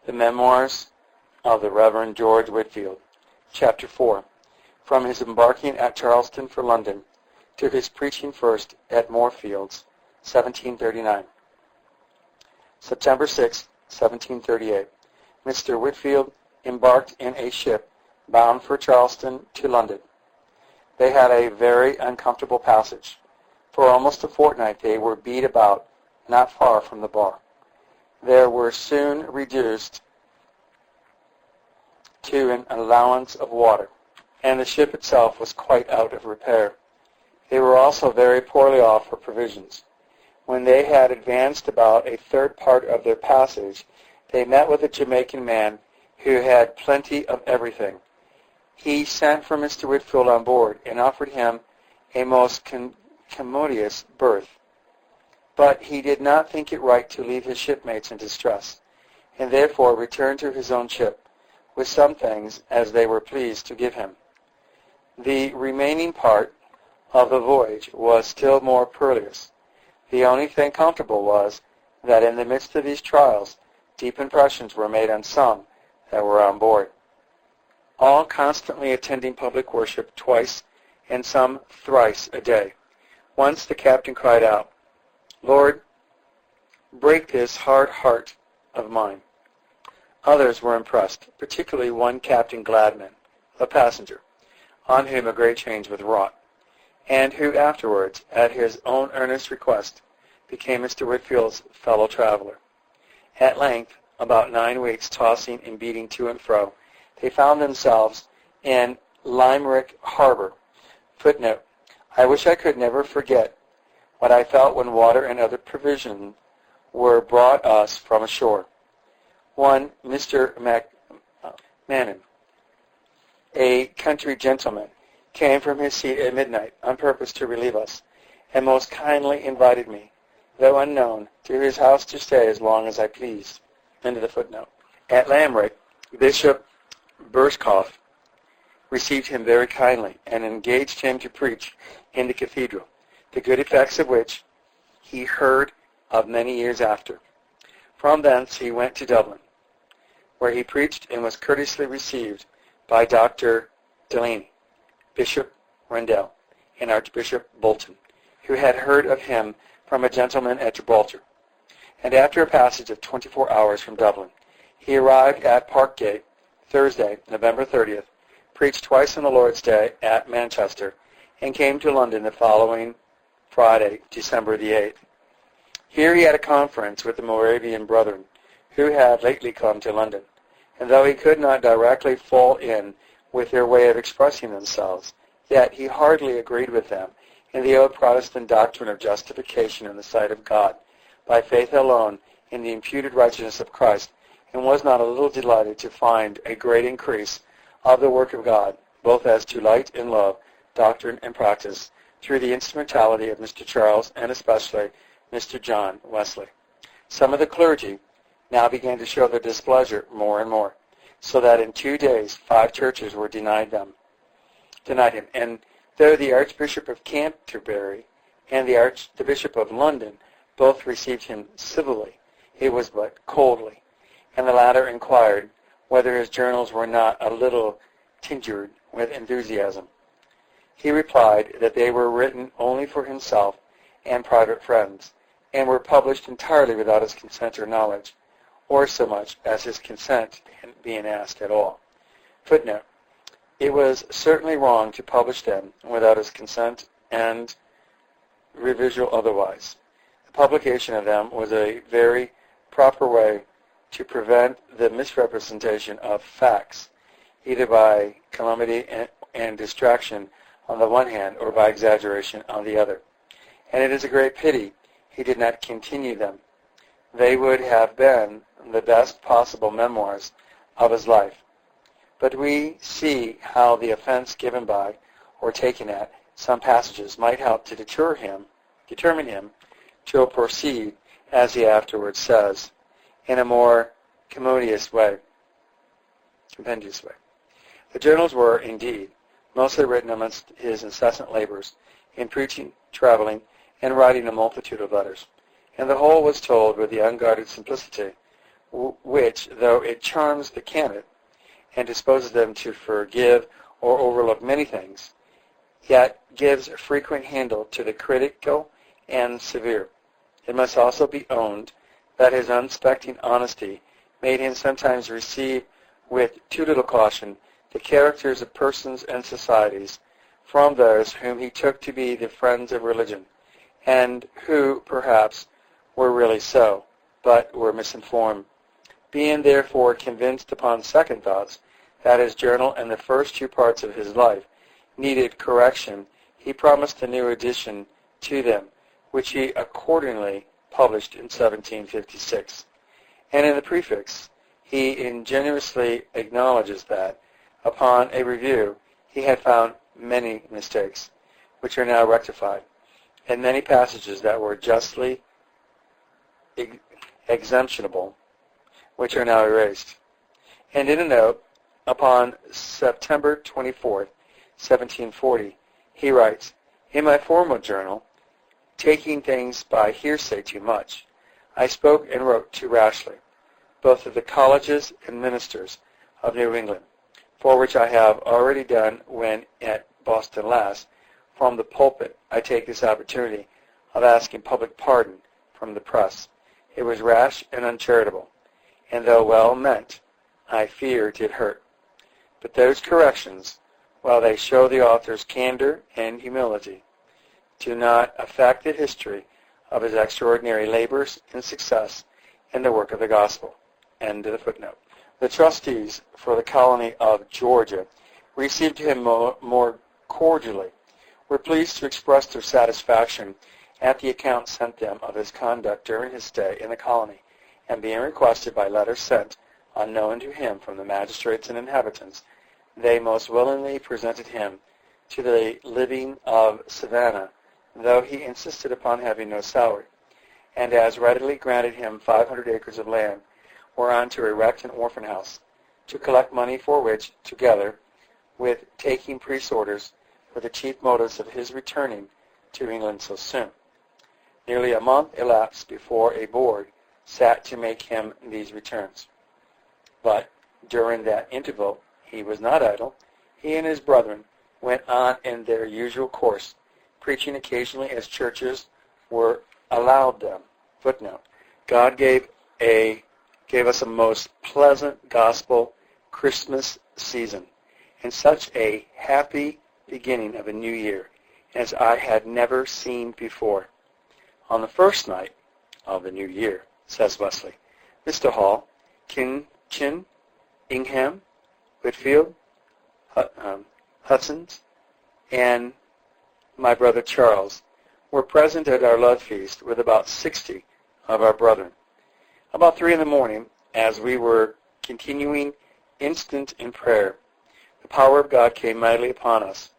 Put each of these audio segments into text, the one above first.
The Memoirs of the Reverend George Whitefield. Chapter 4. From his embarking at Charleston for London to his preaching first at Morefields, 1739. September 6, 1738. Mr. Whitefield embarked in a ship bound for Charleston to London. They had a very uncomfortable passage. For almost a fortnight they were beat about, not far from the bar. They were soon reduced to an allowance of water, and the ship itself was quite out of repair. They were also very poorly off for provisions. When they had advanced about a third part of their passage, they met with a Jamaican man who had plenty of everything. He sent for Mr. Whitefield on board and offered him a most commodious berth. But he did not think it right to leave his shipmates in distress, and therefore returned to his own ship, with some things as they were pleased to give him. The remaining part of the voyage was still more perilous. The only thing comfortable was that in the midst of these trials, deep impressions were made on some that were on board, all constantly attending public worship twice and some thrice a day. Once the captain cried out, "Lord, break this hard heart of mine." Others were impressed, particularly one Captain Gladman, a passenger, on whom a great change was wrought, and who afterwards, at his own earnest request, became Mr. Whitefield's fellow traveler. At length, about 9 weeks tossing and beating to and fro, they found themselves in Limerick Harbor. Footnote: I wish I could never forget what I felt when water and other provisions were brought us from ashore. One Mr. Mannon, a country gentleman, came from his seat at midnight on purpose to relieve us, and most kindly invited me, though unknown, to his house to stay as long as I pleased. End of the footnote. At Limerick, Bishop Burskoff received him very kindly and engaged him to preach in the cathedral, the good effects of which he heard of many years after. From thence he went to Dublin, where he preached and was courteously received by Dr. Delaney, Bishop Rendell, and Archbishop Bolton, who had heard of him from a gentleman at Gibraltar. And after a passage of 24 hours from Dublin, he arrived at Parkgate Thursday, November 30th, preached twice on the Lord's Day at Manchester, and came to London the following Friday, December the 8th. Here he had a conference with the Moravian brethren, who had lately come to London, and though he could not directly fall in with their way of expressing themselves, yet he heartily agreed with them in the old Protestant doctrine of justification in the sight of God, by faith alone in the imputed righteousness of Christ, and was not a little delighted to find a great increase of the work of God, both as to light and love, doctrine and practice, through the instrumentality of Mr. Charles and especially Mr. John Wesley. Some of the clergy now began to show their displeasure more and more, so that in 2 days 5 churches were denied him. And though the Archbishop of Canterbury and the Bishop of London both received him civilly, it was but coldly, and the latter inquired whether his journals were not a little tinged with enthusiasm. He replied that they were written only for himself and private friends, and were published entirely without his consent or knowledge, or so much as his consent being asked at all. Footnote: it was certainly wrong to publish them without his consent and revisal otherwise. The publication of them was a very proper way to prevent the misrepresentation of facts, either by calamity and distraction on the one hand, or by exaggeration on the other. And it is a great pity he did not continue them. They would have been the best possible memoirs of his life. But we see how the offense given by, or taken at, some passages might help to determine him to proceed, as he afterwards says, in a more compendious way. The journals were, indeed, mostly written amidst his incessant labors in preaching, traveling, and writing a multitude of letters, and the whole was told with the unguarded simplicity which, though it charms the candid and disposes them to forgive or overlook many things, yet gives a frequent handle to the critical and severe. It must also be owned that his unsuspecting honesty made him sometimes receive with too little caution the characters of persons and societies from those whom he took to be the friends of religion, and who, perhaps, were really so, but were misinformed. Being therefore convinced upon second thoughts that his journal and the first two parts of his life needed correction, he promised a new edition to them, which he accordingly published in 1756. And in the prefix, he ingenuously acknowledges that, upon a review, he had found many mistakes, which are now rectified, and many passages that were justly exemptionable, which are now erased. And in a note, upon September 24th, 1740, he writes, "In my former journal, taking things by hearsay too much, I spoke and wrote too rashly, both of the colleges and ministers of New England, for which I have already done when at Boston last. From the pulpit I take this opportunity of asking public pardon from the press. It was rash and uncharitable, and though well meant, I fear did hurt. But those corrections, while they show the author's candor and humility, do not affect the history of his extraordinary labors and success in the work of the gospel." End of the footnote. The trustees for the colony of Georgia received him more cordially, were pleased to express their satisfaction at the account sent them of his conduct during his stay in the colony, and being requested by letters sent unknown to him from the magistrates and inhabitants, they most willingly presented him to the living of Savannah, though he insisted upon having no salary, and as readily granted him 500 acres of land, whereon to erect an orphan house, to collect money for which, together with taking priest orders, were the chief motives of his returning to England so soon. Nearly a month elapsed before a board sat to make him these returns. But during that interval he was not idle. He and his brethren went on in their usual course, preaching occasionally as churches were allowed them. Footnote: God gave us a most pleasant gospel Christmas season, and such a happy beginning of a new year as I had never seen before. On the first night of the new year, says Wesley, Mr. Hall, Chin, Ingham, Whitefield, Hudson's, and my brother Charles were present at our love feast with about 60 of our brethren. About 3 in the morning, as we were continuing instant in prayer, the power of God came mightily upon us,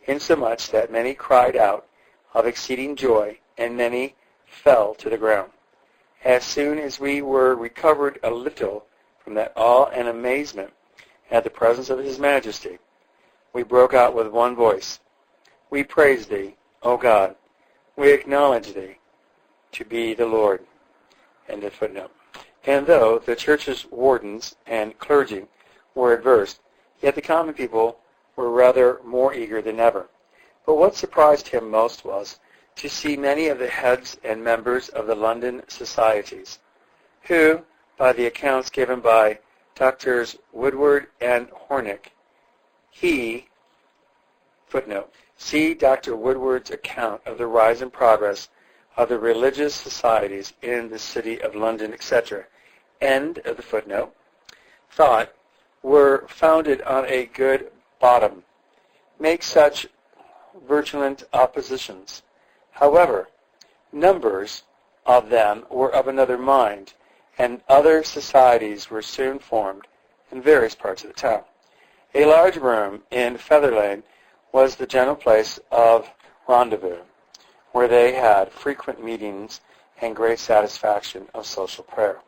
insomuch that many cried out of exceeding joy, and many fell to the ground. As soon as we were recovered a little from that awe and amazement at the presence of His Majesty, we broke out with one voice, "We praise Thee, O God. We acknowledge Thee to be the Lord." End of footnote. And though the church's wardens and clergy were adverse, yet the common people were rather more eager than ever. But what surprised him most was to see many of the heads and members of the London societies, who, by the accounts given by Drs. Woodward and Hornick, footnote, see Dr. Woodward's account of the rise and progress of the religious societies in the city of London, etc., end of the footnote, thought were founded on a good bottom, make such virulent oppositions. However, numbers of them were of another mind, and other societies were soon formed in various parts of the town. A large room in Feather Lane was the general place of rendezvous, where they had frequent meetings and great satisfaction of social prayer.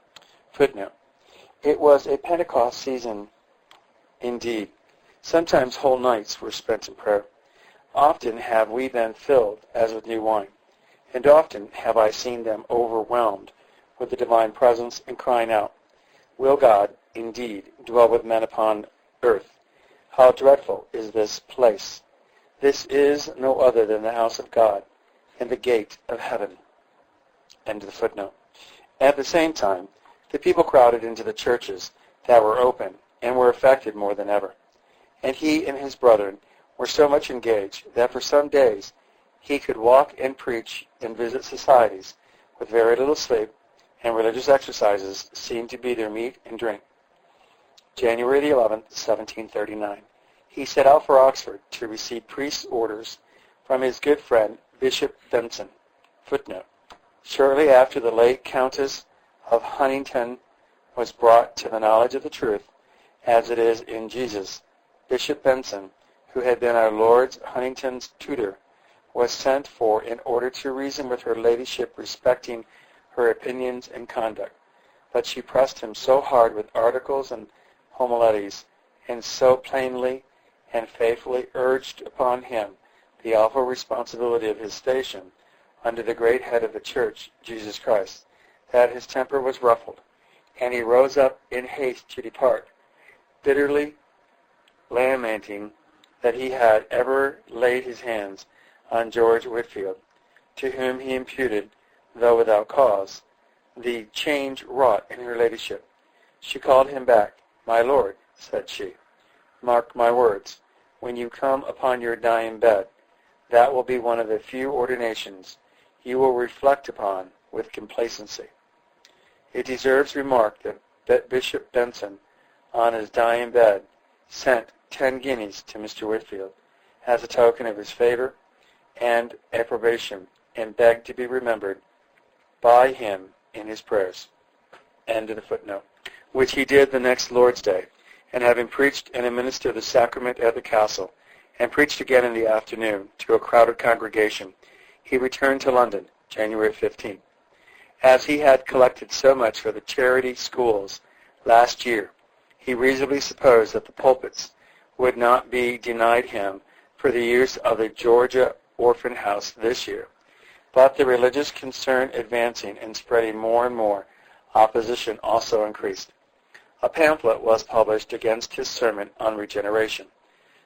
Footnote: it was a Pentecost season indeed. Sometimes whole nights were spent in prayer. Often have we been filled as with new wine, and often have I seen them overwhelmed with the divine presence and crying out, Will God, indeed, dwell with men upon earth? How dreadful is this place! This is no other than the house of God, and the gate of heaven. End of the footnote. At the same time, the people crowded into the churches that were open and were affected more than ever. And he and his brethren were so much engaged that for some days he could walk and preach and visit societies with very little sleep, and religious exercises seemed to be their meat and drink. January the 11th, 1739. He set out for Oxford to receive priest's orders from his good friend Bishop Benson. Footnote. Shortly after the late Countess of Huntingdon was brought to the knowledge of the truth, as it is in Jesus, Bishop Benson, who had been our Lord Huntington's tutor, was sent for in order to reason with her ladyship respecting her opinions and conduct. But she pressed him so hard with articles and homilies, and so plainly and faithfully urged upon him the awful responsibility of his station under the great head of the church, Jesus Christ, that his temper was ruffled, and he rose up in haste to depart, bitterly lamenting that he had ever laid his hands on George Whitefield, to whom he imputed, though without cause, the change wrought in her ladyship. She called him back. "My lord," said she, "mark my words. When you come upon your dying bed, that will be one of the few ordinations you will reflect upon with complacency." It deserves remark that Bishop Benson, on his dying bed, sent 10 guineas to Mr. Whitefield as a token of his favor and approbation, and begged to be remembered by him in his prayers. End of the footnote. Which he did the next Lord's Day, and having preached and administered the sacrament at the castle, and preached again in the afternoon to a crowded congregation, he returned to London, January 15th. As he had collected so much for the charity schools last year, he reasonably supposed that the pulpits would not be denied him for the use of the Georgia Orphan House this year. But the religious concern advancing and spreading more and more, opposition also increased. A pamphlet was published against his sermon on regeneration.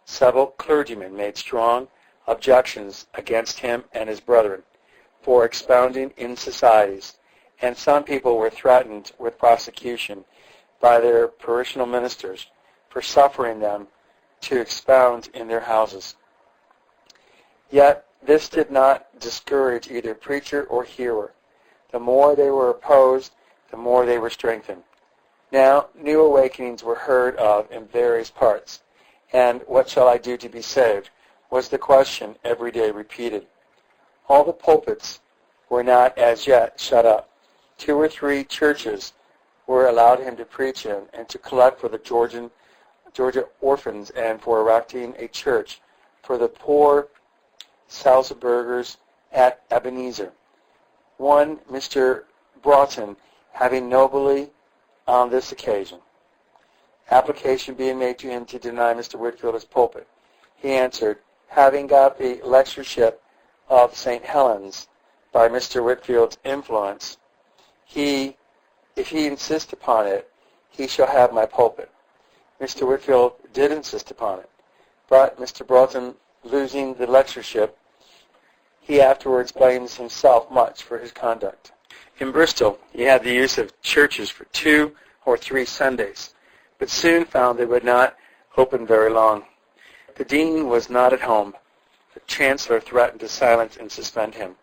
Several clergymen made strong objections against him and his brethren for expounding in societies, and some people were threatened with prosecution by their parishional ministers for suffering them to expound in their houses. Yet this did not discourage either preacher or hearer. The more they were opposed, the more they were strengthened. Now new awakenings were heard of in various parts, and "What shall I do to be saved?" was the question every day repeated. All the pulpits were not as yet shut up. 2 or 3 churches were allowed him to preach in and to collect for the Georgia orphans and for erecting a church for the poor Salzburgers at Ebenezer. One Mr. Broughton having nobly on this occasion, application being made to him to deny Mr. Whitefield his pulpit, he answered, having got the lectureship of St. Helens by Mr. Whitefield's influence, if he insists upon it, he shall have my pulpit. Mr. Whitefield did insist upon it, but Mr. Broughton losing the lectureship, he afterwards blames himself much for his conduct. In Bristol, he had the use of churches for 2 or 3 Sundays, but soon found they would not open very long. The dean was not at home. The chancellor threatened to silence and suspend him.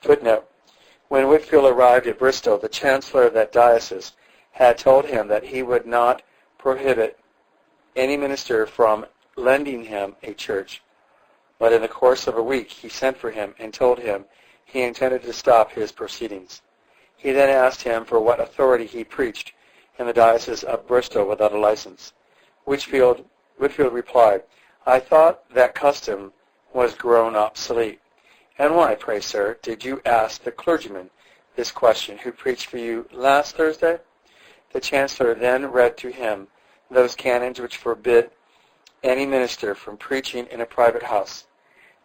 Footnote. When Whitefield arrived at Bristol, the chancellor of that diocese had told him that he would not prohibit any minister from lending him a church, but in the course of a week he sent for him and told him he intended to stop his proceedings. He then asked him for what authority he preached in the diocese of Bristol without a license. Whitefield replied, "I thought that custom was grown obsolete." "And why, pray, sir, did you ask the clergyman this question who preached for you last Thursday?" The chancellor then read to him those canons which forbid any minister from preaching in a private house.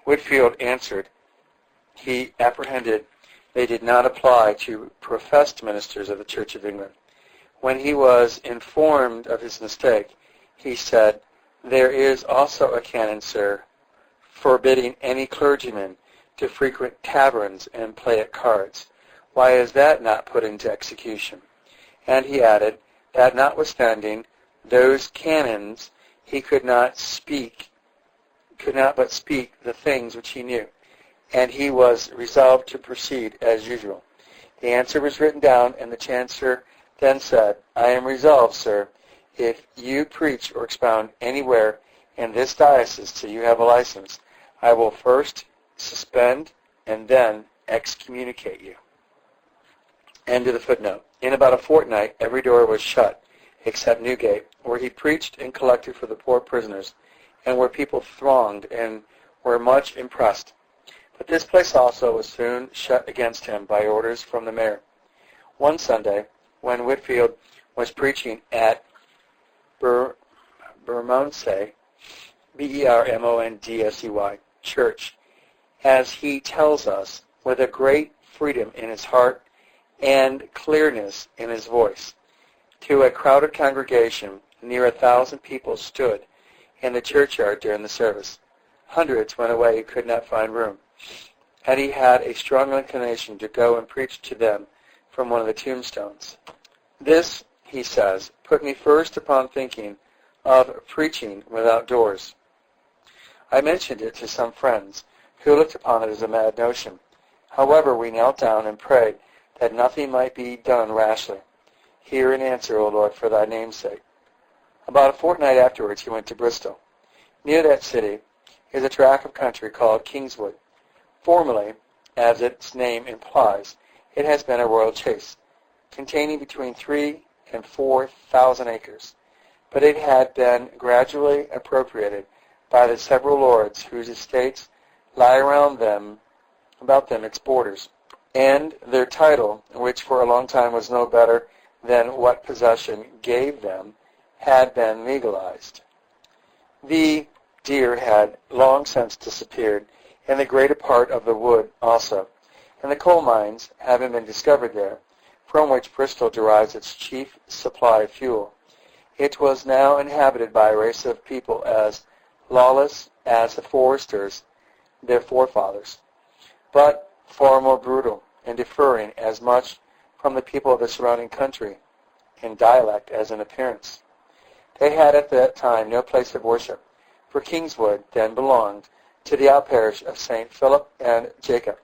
Whitefield answered he apprehended they did not apply to professed ministers of the Church of England. When he was informed of his mistake, he said, "There is also a canon, sir, forbidding any clergyman to frequent taverns and play at cards. Why is that not put into execution?" And he added that notwithstanding those canons, he could not but speak the things which he knew, and he was resolved to proceed as usual. The answer was written down, and the chancellor then said, "I am resolved, sir, if you preach or expound anywhere in this diocese till you have a license, I will first suspend and then excommunicate you." End of the footnote. In about a fortnight, every door was shut except Newgate, where he preached and collected for the poor prisoners, and where people thronged and were much impressed. But this place also was soon shut against him by orders from the mayor. One Sunday, when Whitefield was preaching at Bermondsey, Bermondsey church, as he tells us, with a great freedom in his heart and clearness in his voice, to a crowded congregation, near 1,000 people stood in the churchyard during the service. Hundreds went away who could not find room, and he had a strong inclination to go and preach to them from one of the tombstones. This, he says, put me first upon thinking of preaching without doors. I mentioned it to some friends, who looked upon it as a mad notion. However, we knelt down and prayed that nothing might be done rashly. "Hear and answer, O Lord, for thy name's sake." About a fortnight afterwards he went to Bristol. Near that city is a tract of country called Kingswood. Formerly, as its name implies, it has been a royal chase, containing between 3,000 and 4,000 acres, but it had been gradually appropriated by the several lords whose estates lie about them its borders, and their title, which for a long time was no better than what possession gave them, had been legalized. The deer had long since disappeared, and the greater part of the wood also, and the coal mines having been discovered there, from which Bristol derives its chief supply of fuel, it was now inhabited by a race of people as lawless as the foresters, their forefathers, but far more brutal, and differing as much from the people of the surrounding country in dialect as in appearance. They had at that time no place of worship, for Kingswood then belonged to the outparish of St. Philip and Jacob,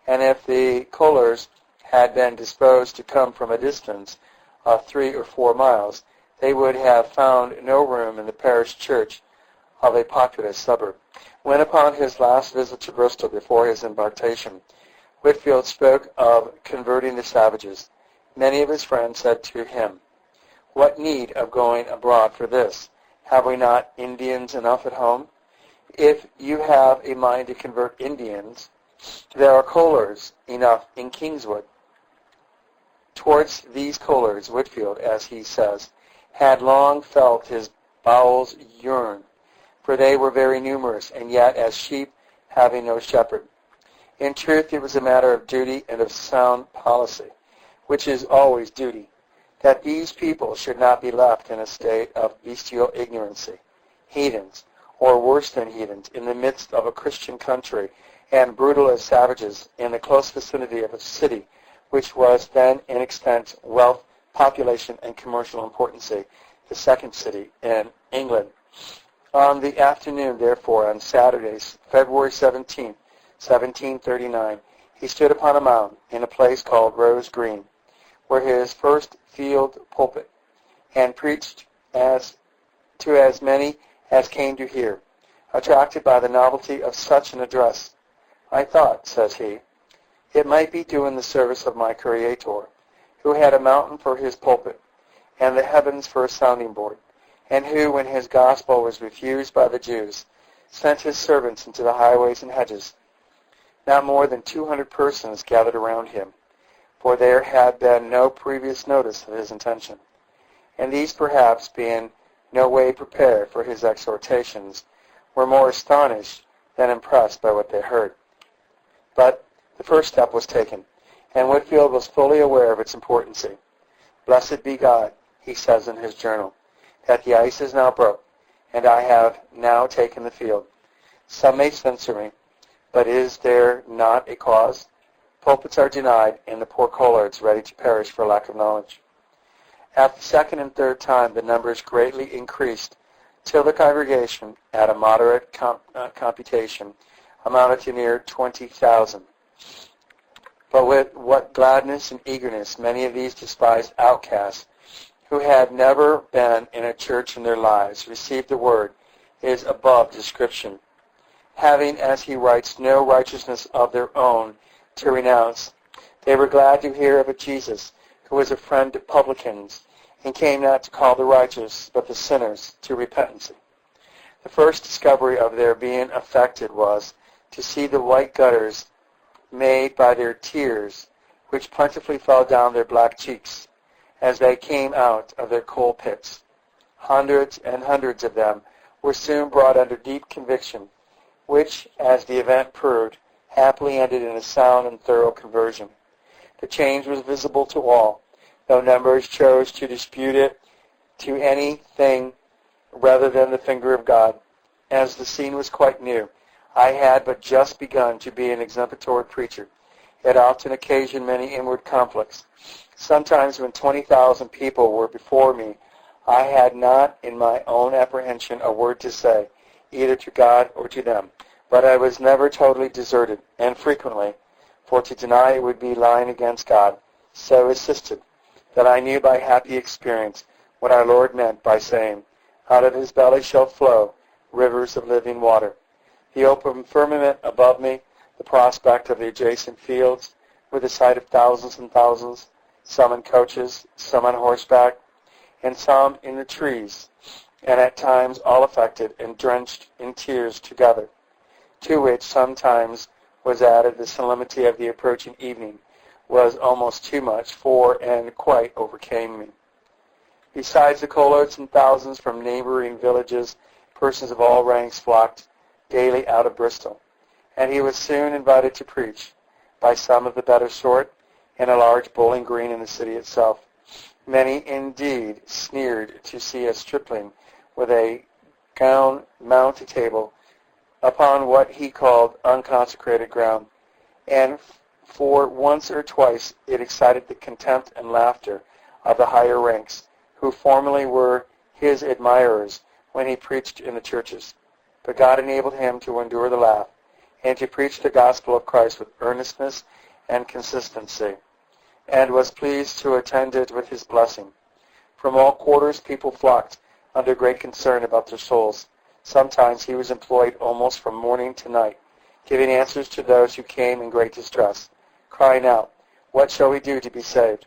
and if the Kohlers had been disposed to come from a distance of 3 or 4 miles, they would have found no room in the parish church of a populous suburb. When upon his last visit to Bristol before his embarkation, Whitefield spoke of converting the savages, many of his friends said to him, "What need of going abroad for this? Have we not Indians enough at home? If you have a mind to convert Indians, there are Kohlers enough in Kingswood." Towards these Kohlers, Whitefield, as he says, had long felt his bowels yearn, for they were very numerous, and yet as sheep having no shepherd. In truth, it was a matter of duty and of sound policy, which is always duty, that these people should not be left in a state of bestial ignorancy, heathens, or worse than heathens, in the midst of a Christian country, and brutal as savages in the close vicinity of a city, which was then in extent, wealth, population, and commercial importance, the second city in England. On the afternoon, therefore, on Saturday, February 17th, 1739, he stood upon a mound in a place called Rose Green, where his first field pulpit, and preached to as many as came to hear, attracted by the novelty of such an address. "I thought," says he, "it might be doing the service of my Creator, who had a mountain for his pulpit, and the heavens for a sounding board, and who, when his gospel was refused by the Jews, sent his servants into the highways and hedges. Not more than 200 persons gathered around him, for there had been no previous notice of his intention, and these perhaps, being no way prepared for his exhortations, were more astonished than impressed by what they heard. But the first step was taken, and Whitefield was fully aware of its importance. Blessed be God, he says in his journal, that the ice is now broke, and I have now taken the field. Some may censure me, but is there not a cause? Pulpits are denied, and the poor collards ready to perish for lack of knowledge. At the second and third time, the numbers greatly increased, till the congregation, at a moderate computation, amounted to near 20,000. But with what gladness and eagerness many of these despised outcasts, who had never been in a church in their lives, received the word, is above description. Having, as he writes, no righteousness of their own to renounce, they were glad to hear of a Jesus who was a friend of publicans, and came not to call the righteous, but the sinners to repentance. The first discovery of their being affected was to see the white gutters made by their tears, which plentifully fell down their black cheeks as they came out of their coal pits. Hundreds and hundreds of them were soon brought under deep conviction, which, as the event proved, happily ended in a sound and thorough conversion. The change was visible to all, though numbers chose to dispute it to anything rather than the finger of God. As the scene was quite new, I had but just begun to be an exemplary preacher. It often occasioned many inward conflicts. Sometimes when 20,000 people were before me, I had not in my own apprehension a word to say, either to God or to them. But I was never totally deserted, and frequently, for to deny it would be lying against God, so assisted, that I knew by happy experience what our Lord meant by saying, out of his belly shall flow rivers of living water. The open firmament above me, the prospect of the adjacent fields, with the sight of thousands and thousands, some in coaches, some on horseback, and some in the trees, and at times all affected and drenched in tears together, to which sometimes was added the solemnity of the approaching evening, was almost too much for and quite overcame me. Besides the collards and thousands from neighboring villages, persons of all ranks flocked daily out of Bristol, and he was soon invited to preach, by some of the better sort, in a large bowling green in the city itself. Many, indeed, sneered to see a stripling with a gown mount a table upon what he called unconsecrated ground, and for once or twice it excited the contempt and laughter of the higher ranks, who formerly were his admirers when he preached in the churches. But God enabled him to endure the laugh, and to preach the gospel of Christ with earnestness and consistency, and was pleased to attend it with his blessing. From all quarters people flocked, under great concern about their souls. Sometimes he was employed almost from morning to night, giving answers to those who came in great distress, crying out, "What shall we do to be saved?"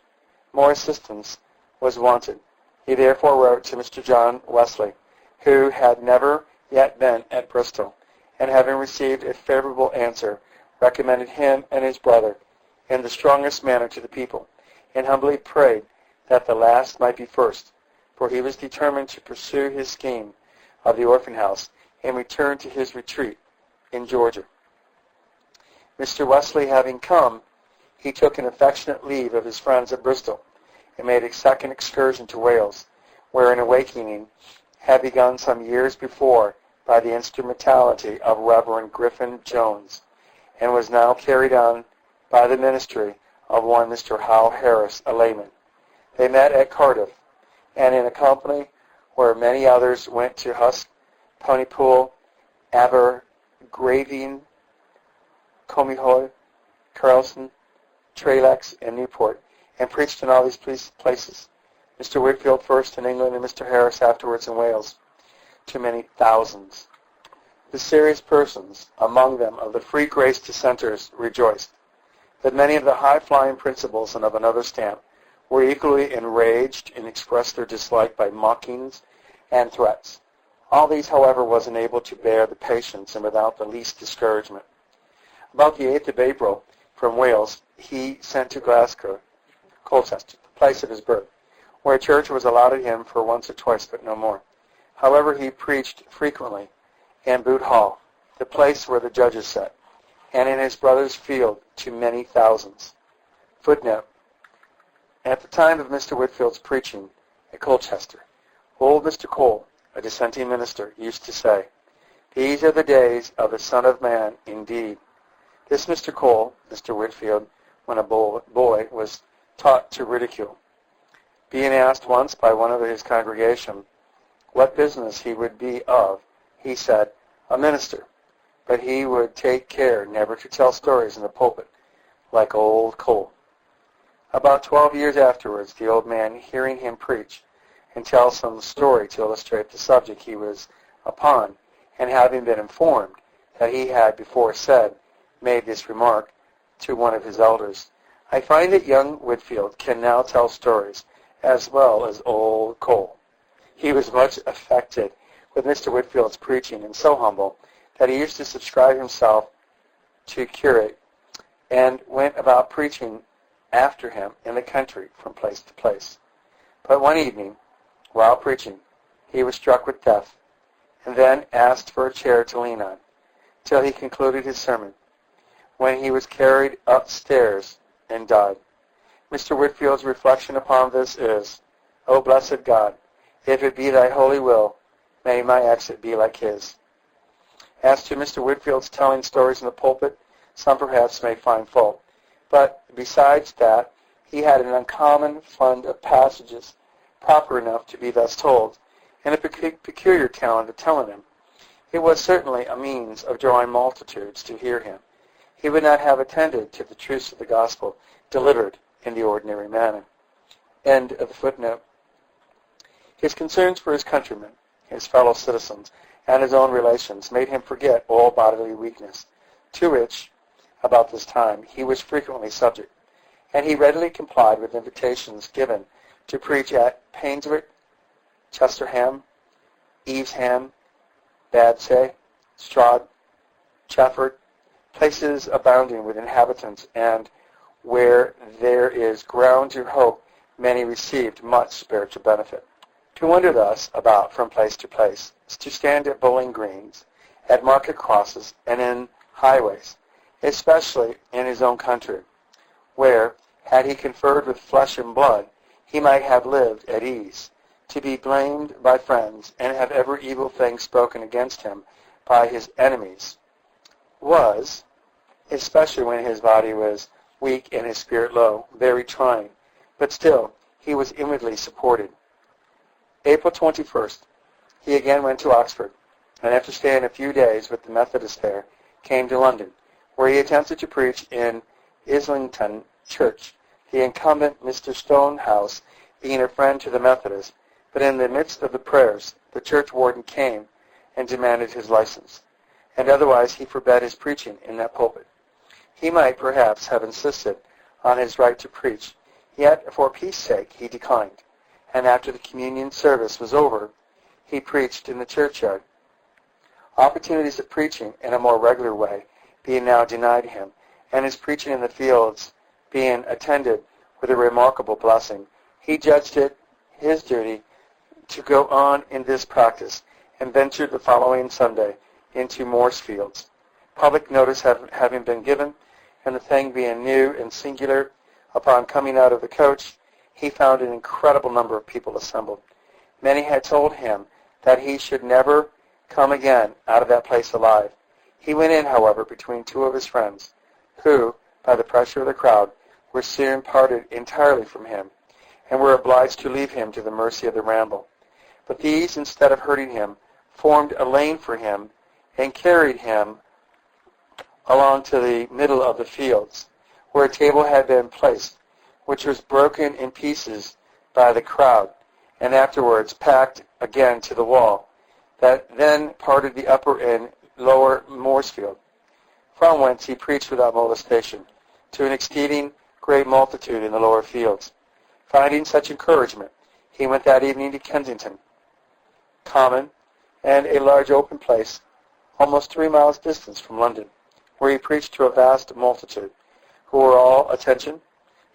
More assistance was wanted. He therefore wrote to Mr. John Wesley, who had never yet been at Bristol, and having received a favorable answer, recommended him and his brother in the strongest manner to the people, and humbly prayed that the last might be first, for he was determined to pursue his scheme of the orphan house and return to his retreat in Georgia. Mr. Wesley having come, he took an affectionate leave of his friends at Bristol, and made a second excursion to Wales, where an awakening had begun some years before by the instrumentality of Reverend Griffin Jones, and was now carried on by the ministry of one Mr. Hal Harris, a layman. They met at Cardiff, and in a company where many others went to Husk, Pontypool, Abergravine, Comihoy, Charleston, Trelex, and Newport, and preached in all these places. Mr. Whitefield first in England, and Mr. Harris afterwards in Wales, to many thousands. The serious persons, among them of the free grace dissenters, rejoiced. But many of the high-flying principles and of another stamp were equally enraged and expressed their dislike by mockings and threats. All these, however, was enabled to bear the patience and without the least discouragement. About the 8th of April, from Wales, he sent to Glasgow, Colchester, the place of his birth, where a church was allotted him for once or twice, but no more. However, he preached frequently in Boot Hall, the place where the judges sat, and in his brother's field to many thousands. Footnote: at the time of Mr. Whitfield's preaching, at Colchester. Old Mr. Cole, a dissenting minister, used to say, "These are the days of the Son of Man indeed." This Mr. Cole, Mr. Whitefield, when a boy, was taught to ridicule. Being asked once by one of his congregation what business he would be of, he said, "A minister," but he would take care never to tell stories in the pulpit, like old Cole. About 12 years afterwards, the old man, hearing him preach and tell some story to illustrate the subject he was upon, and having been informed that he had before said, made this remark to one of his elders, "I find that young Whitefield can now tell stories as well as old Cole." He was much affected with Mr. Whitefield's preaching, and so humble that he used to subscribe himself to curate and went about preaching after him in the country from place to place. But one evening, while preaching, he was struck with death, and then asked for a chair to lean on, till he concluded his sermon, when he was carried upstairs and died. Mr. Whitefield's reflection upon this is, "O blessed God, if it be thy holy will, may my exit be like his." As to Mr. Whitefield's telling stories in the pulpit, some perhaps may find fault. But besides that, he had an uncommon fund of passages proper enough to be thus told, and a peculiar talent of telling them. It was certainly a means of drawing multitudes to hear him. He would not have attended to the truths of the gospel delivered in the ordinary manner. End of the footnote. His concerns for his countrymen, his fellow citizens, and his own relations made him forget all bodily weakness, to which, about this time, he was frequently subject, and he readily complied with invitations given to preach at Painswick, Chesterham, Evesham, Badsay, Strad, Chafford, places abounding with inhabitants, and where there is ground to hope many received much spiritual benefit. To wander thus about from place to place, to stand at bowling greens, at market crosses, and in highways, especially in his own country, where, had he conferred with flesh and blood, he might have lived at ease, to be blamed by friends and have every evil thing spoken against him by his enemies, was, especially when his body was weak and his spirit low, very trying, but still he was inwardly supported. April 21st, he again went to Oxford, and after staying a few days with the Methodists there, came to London, where he attempted to preach in Islington Church, the incumbent Mr. Stonehouse being a friend to the Methodists, but in the midst of the prayers, the church warden came and demanded his license, and otherwise he forbade his preaching in that pulpit. He might perhaps have insisted on his right to preach, yet for peace sake he declined, and after the communion service was over, he preached in the churchyard. Opportunities of preaching in a more regular way being now denied him, and his preaching in the fields being attended with a remarkable blessing, he judged it his duty to go on in this practice, and ventured the following Sunday into Morefields, public notice having been given, and the thing being new and singular. Upon coming out of the coach, he found an incredible number of people assembled. Many had told him that he should never come again out of that place alive. He went in, however, between two of his friends, who, by the pressure of the crowd, were soon parted entirely from him, and were obliged to leave him to the mercy of the ramble. But these, instead of hurting him, formed a lane for him, and carried him along to the middle of the fields, where a table had been placed, which was broken in pieces by the crowd, and afterwards packed again to the wall, that then parted the upper and lower Morefield, from whence he preached without molestation, to an exceeding great multitude in the lower fields. Finding such encouragement, he went that evening to Kensington Common, and a large open place, almost 3 miles distance from London, where he preached to a vast multitude, who were all attention,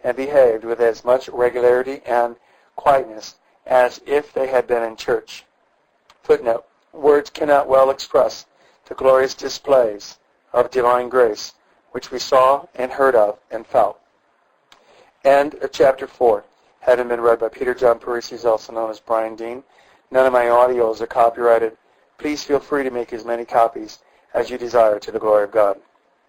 and behaved with as much regularity and quietness as if they had been in church. Footnote: words cannot well express the glorious displays of divine grace which we saw and heard of and felt. End of chapter 4. having been read by Peter John Parisi, also known as Brian Dean. None of my audios are copyrighted. Please feel free to make as many copies as you desire to the glory of God.